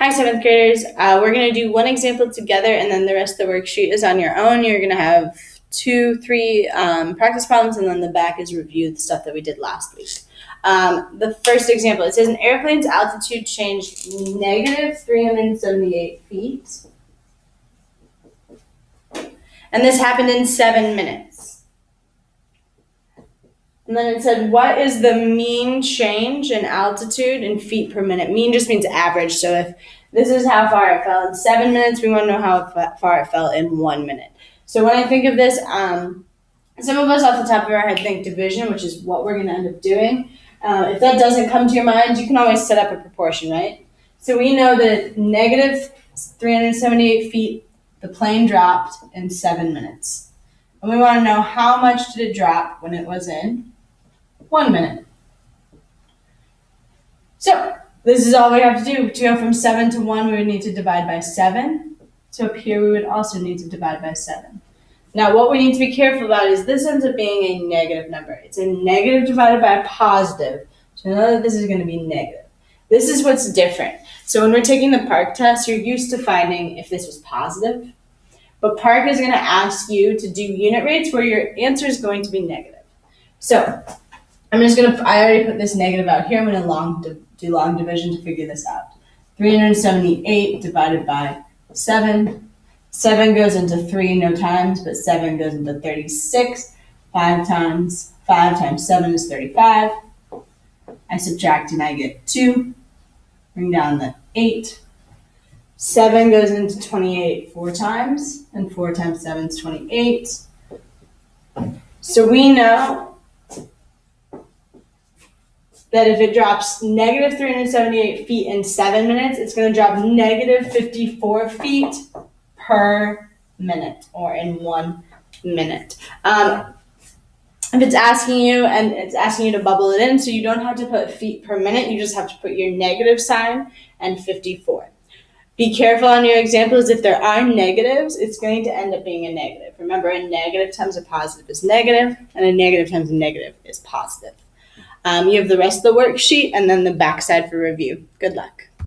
Hi, 7th graders. We're going to do one example together, and then the rest of the worksheet is on your own. You're going to have 3 practice problems, and then the back is review the stuff that we did last week. The first example, it says an airplane's altitude changed negative 378 feet. And this happened in 7 minutes. And then it said, what is the mean change in altitude in feet per minute? Mean just means average. So if this is how far it fell in 7 minutes, we want to know how far it fell in 1 minute. So when I think of this, some of us off the top of our head think division, which is what we're going to end up doing. If that doesn't come to your mind, you can always set up a proportion, right? So we know that negative 378 feet, the plane dropped in 7 minutes. And we want to know how much did it drop when it was in 1 minute. So this is all we have to do. To go from 7 to 1, we would need to divide by 7. So up here, we would also need to divide by 7. Now, what we need to be careful about is this ends up being a negative number. It's a negative divided by a positive. So know that this is going to be negative. This is what's different. So when we're taking the PARCC test, you're used to finding if this was positive. But PARCC is going to ask you to do unit rates where your answer is going to be negative. So I already put this negative out here. I'm going to do long division to figure this out. 378 divided by 7. 7 goes into 3 no times, but 7 goes into 36. 5 times 7 is 35. I subtract and I get 2. Bring down the 8. 7 goes into 28 4 times, and 4 times 7 is 28. So we know that if it drops negative 378 feet in 7 minutes, it's going to drop negative 54 feet per minute, or in 1 minute. If it's asking you, and it's asking you to bubble it in, so you don't have to put feet per minute, you just have to put your negative sign and 54. Be careful on your examples. If there are negatives, it's going to end up being a negative. Remember, a negative times a positive is negative, and a negative times a negative is positive. You have the rest of the worksheet and then the backside for review. Good luck.